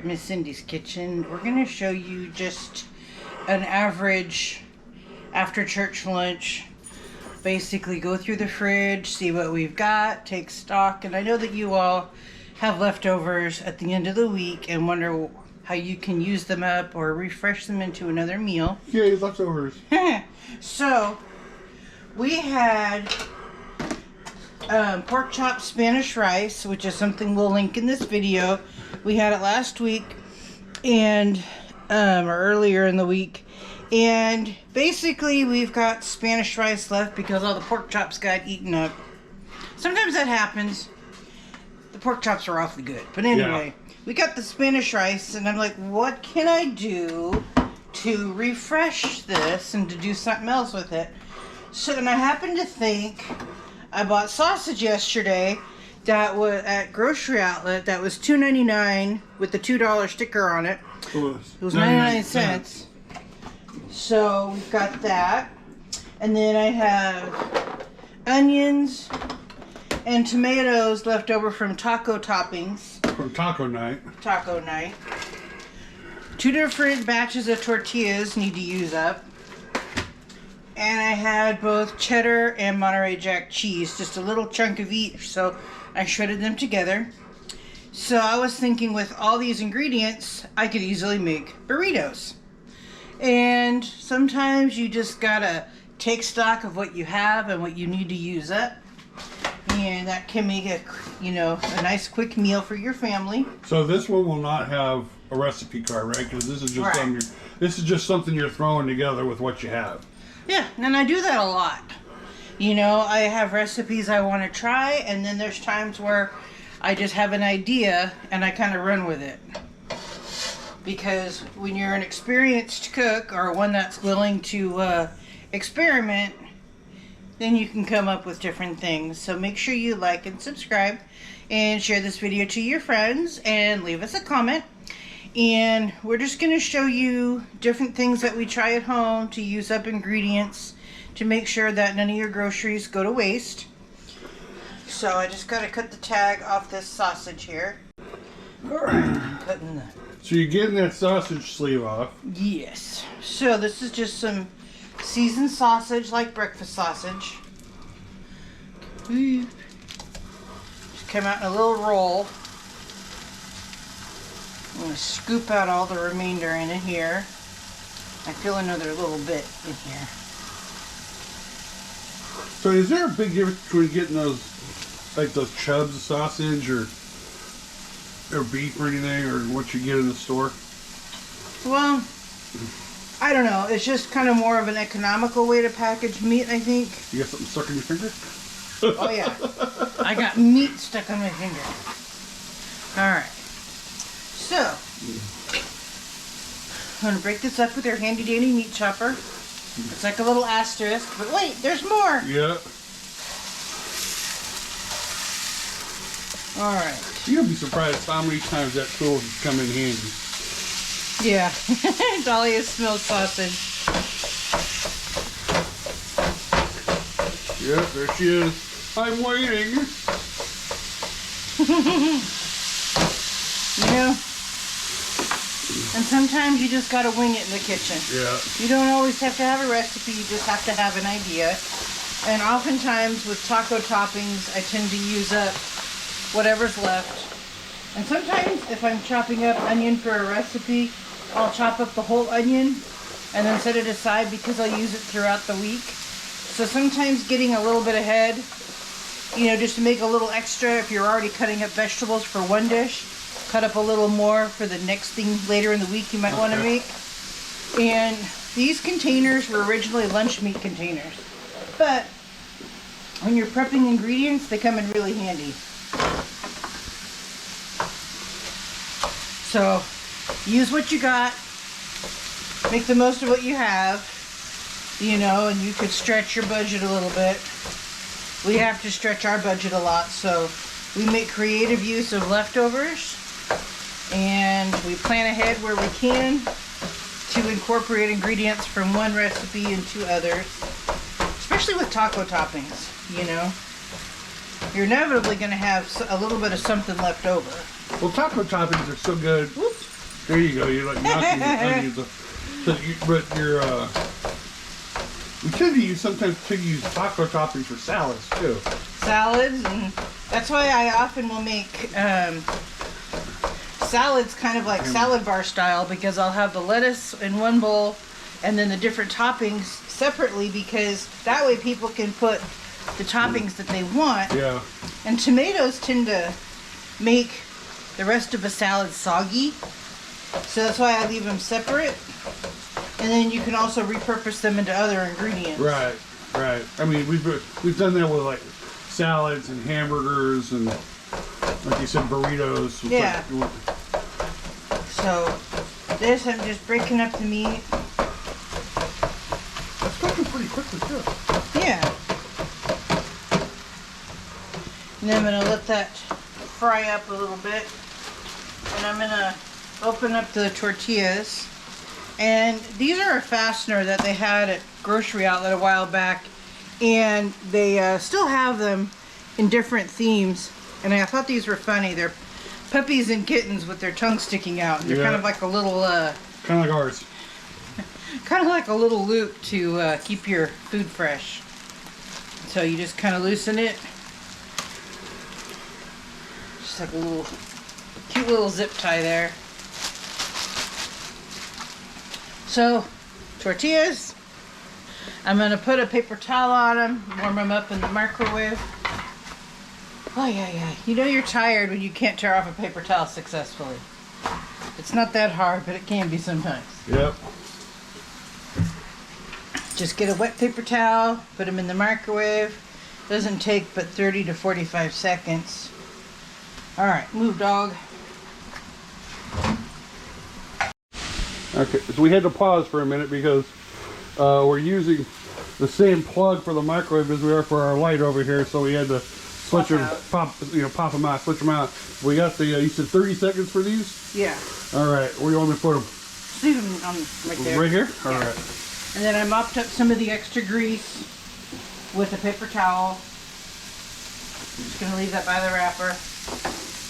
Miss Cindy's kitchen. We're going to show you just an average after church lunch. Basically go through the fridge, see what we've got, take stock. And I know that you all have leftovers at the end of the week and wonder how you can use them up or refresh them into another meal. Yay, leftovers. So we had pork chop Spanish rice, which is something we'll link in this video. We had it last week and or earlier in the week, and basically we've got Spanish rice left because all the pork chops got eaten up. Sometimes that happens. The pork chops are awfully good, but anyway, we got the Spanish rice, and I'm like, what can I do to refresh this and to do something else with it? So then I happened to think, I bought sausage yesterday that was at grocery outlet that was $2.99 with the $2 sticker on it. It was 99 cents. So we've got that. And then I have onions and tomatoes left over from taco toppings. From taco night. Taco night. 2 different batches of tortillas need to use up. And I had both cheddar and Monterey Jack cheese, just a little chunk of each, so I shredded them together. So I was thinking with all these ingredients, I could easily make burritos. And sometimes you just gotta take stock of what you have and what you need to use up. And that can make a, a nice quick meal for your family. So this one will not have a recipe card, right? Because this is just this is just something you're throwing together with what you have. Yeah, and I do that a lot. I have recipes I want to try, and then there's times where I just have an idea and I kind of run with it. Because when you're an experienced cook or one that's willing to experiment, then you can come up with different things. So make sure you like and subscribe and share this video to your friends and leave us a comment. And we're just going to show you different things that we try at home to use up ingredients to make sure that none of your groceries go to waste. So I just got to cut the tag off this sausage here. So you're getting that sausage sleeve off. Yes. So this is just some seasoned sausage, like breakfast sausage. Just come out in a little roll. I'm going to scoop out all the remainder in it here. I feel another little bit in here. So is there a big difference between getting those, like those chubs of sausage or beef or anything, or what you get in the store? Well, I don't know. It's just kind of more of an economical way to package meat, I think. You got something stuck in your finger? Oh yeah. I got meat stuck on my finger. Alright. So, I'm going to break this up with your handy dandy meat chopper. It's like a little asterisk, but wait, there's more! Yeah. Alright. You'll be surprised how many times that tool has come in handy. Yeah. Dahlia smells sausage. Yep, there she is. I'm waiting. And sometimes you just gotta wing it in the kitchen. Yeah. You don't always have to have a recipe, you just have to have an idea. And oftentimes with taco toppings, I tend to use up whatever's left. And sometimes if I'm chopping up onion for a recipe, I'll chop up the whole onion and then set it aside because I'll use it throughout the week. So sometimes getting a little bit ahead, just to make a little extra if you're already cutting up vegetables for one dish, cut up a little more for the next thing later in the week you might want to make. And these containers were originally lunch meat containers. But when you're prepping ingredients, they come in really handy. So use what you got, make the most of what you have, and you could stretch your budget a little bit. We have to stretch our budget a lot, so we make creative use of leftovers. And we plan ahead where we can to incorporate ingredients from one recipe into others, especially with taco toppings. You're inevitably going to have a little bit of something left over. Well, taco toppings are so good. Whoops. There you go. You're like knocking the onions off. But you're we tend to sometimes use taco toppings for salads too. Salads, and that's why I often will make salads kind of like salad bar style, because I'll have the lettuce in one bowl and then the different toppings separately, because that way people can put the toppings that they want. Yeah. And tomatoes tend to make the rest of a salad soggy, so that's why I leave them separate. And then you can also repurpose them into other ingredients. Right, right. I mean, we've done that with like salads and hamburgers and, like you said, burritos. Yeah. So this, I'm just breaking up the meat. That's cooking pretty quickly too. Yeah. And then I'm gonna let that fry up a little bit, and I'm gonna open up the tortillas. And these are a fastener that they had at Grocery Outlet a while back, and they still have them in different themes. And I thought these were funny. They're puppies and kittens with their tongue sticking out. They're kind of like a little kind of like ours. Kind of like a little loop to keep your food fresh. So you just kind of loosen it. Just like a little cute little zip tie there. So, tortillas, I'm going to put a paper towel on them, warm them up in the microwave. Oh, yeah. You know you're tired when you can't tear off a paper towel successfully. It's not that hard, but it can be sometimes. Yep. Just get a wet paper towel, put them in the microwave. Doesn't take but 30 to 45 seconds. All right, move, dog. Okay, so we had to pause for a minute because we're using the same plug for the microwave as we are for our light over here, so we had to switch them, pop them out, switch them out. We got the, you said 30 seconds for these? Yeah. All right, where do you want me to put them? Leave them right there. Right here? All yeah. right. And then I mopped up some of the extra grease with a paper towel. I'm just going to leave that by the wrapper.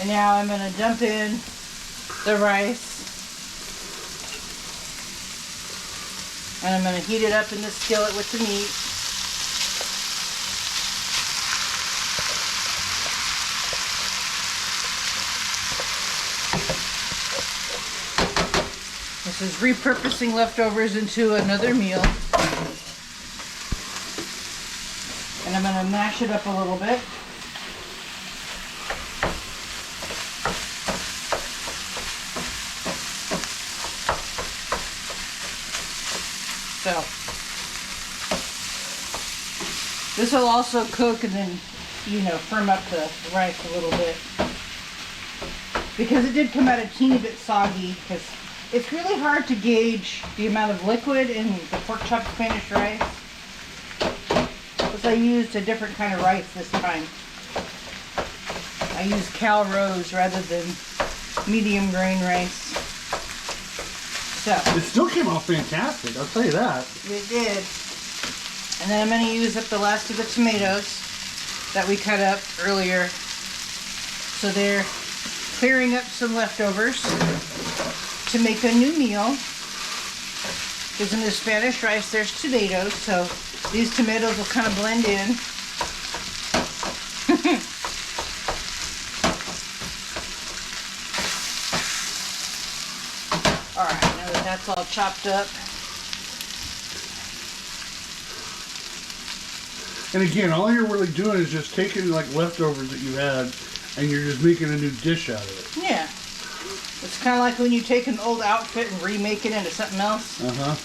And now I'm going to dump in the rice. And I'm going to heat it up in the skillet with the meat. This is repurposing leftovers into another meal. And I'm going to mash it up a little bit. So, this will also cook and then, firm up the rice a little bit. Because it did come out a teeny bit soggy, because it's really hard to gauge the amount of liquid in the pork chop Spanish rice. Because I used a different kind of rice this time. I used Cal Rose rather than medium grain rice. So, it still came out fantastic, I'll tell you that. It did. And then I'm going to use up the last of the tomatoes that we cut up earlier. So they're clearing up some leftovers to make a new meal. Because in the Spanish rice there's tomatoes, so these tomatoes will kind of blend in. Alright, now that that's all chopped up. And again, all you're really doing is just taking like leftovers that you had and you're just making a new dish out of it. Yeah. It's kind of like when you take an old outfit and remake it into something else. Uh-huh.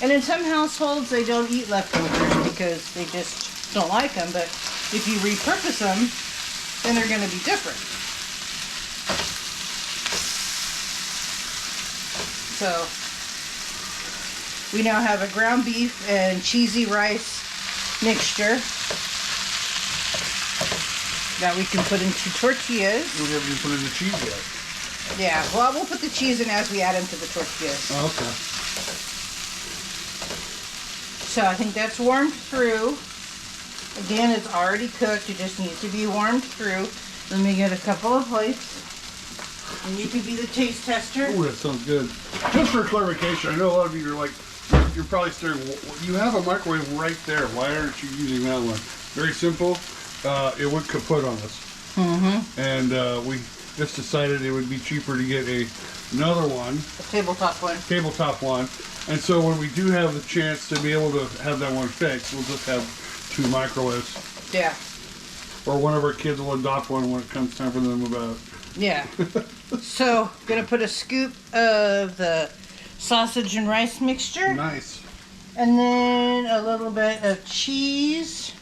And in some households, they don't eat leftovers because they just don't like them. But if you repurpose them, then they're going to be different. So, we now have a ground beef and cheesy rice mixture that we can put into tortillas. We haven't even put in the cheese yet. Yeah, well, we'll put the cheese in as we add them to the tortillas. Oh, okay. So I think that's warmed through. Again, it's already cooked. It just needs to be warmed through. Let me get a couple of plates. And you can be the taste tester. Oh, that sounds good. Just for clarification, I know a lot of you are like, you're probably staring, you have a microwave right there. Why aren't you using that one? Very simple. It would kaput on us. Mm-hmm. And we just decided it would be cheaper to get another one. A tabletop one. Tabletop one. And so when we do have the chance to be able to have that one fixed, we'll just have 2 microwaves. Yeah. Or one of our kids will adopt one when it comes time for them to move out. Yeah. So, gonna put a scoop of the sausage and rice mixture. Nice. And then a little bit of cheese.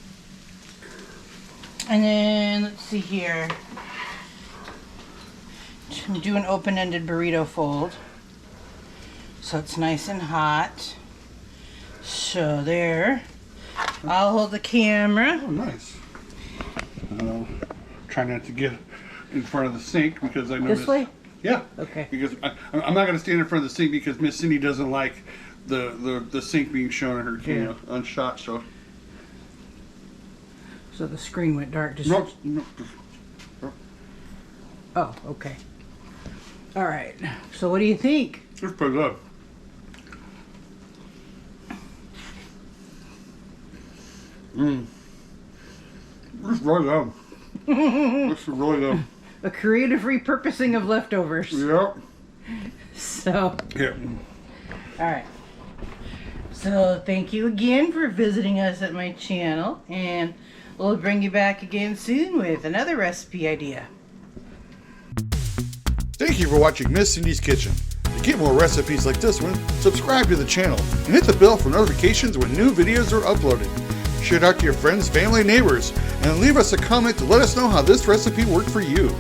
And then, let's see here. Do an open-ended burrito fold. So it's nice and hot. So there. I'll hold the camera. Oh, nice. Try not to get in front of the sink because I know This way? Yeah. Okay. Because I'm not going to stand in front of the sink because Miss Cindy doesn't like the sink being shown in her camera unshot. So the screen went dark. Just no. Oh, okay. All right. So what do you think? It's pretty good. It's really good. It's really good. A creative repurposing of leftovers. Yep. So. Yeah. All right. So thank you again for visiting us at my channel, and we'll bring you back again soon with another recipe idea. Thank you for watching Miss Cindy's Kitchen. To get more recipes like this one, subscribe to the channel and hit the bell for notifications when new videos are uploaded. Share it out to your friends, family, neighbors, and leave us a comment to let us know how this recipe worked for you.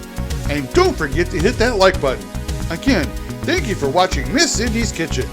And don't forget to hit that like button. Again, thank you for watching Miss Cindy's Kitchen.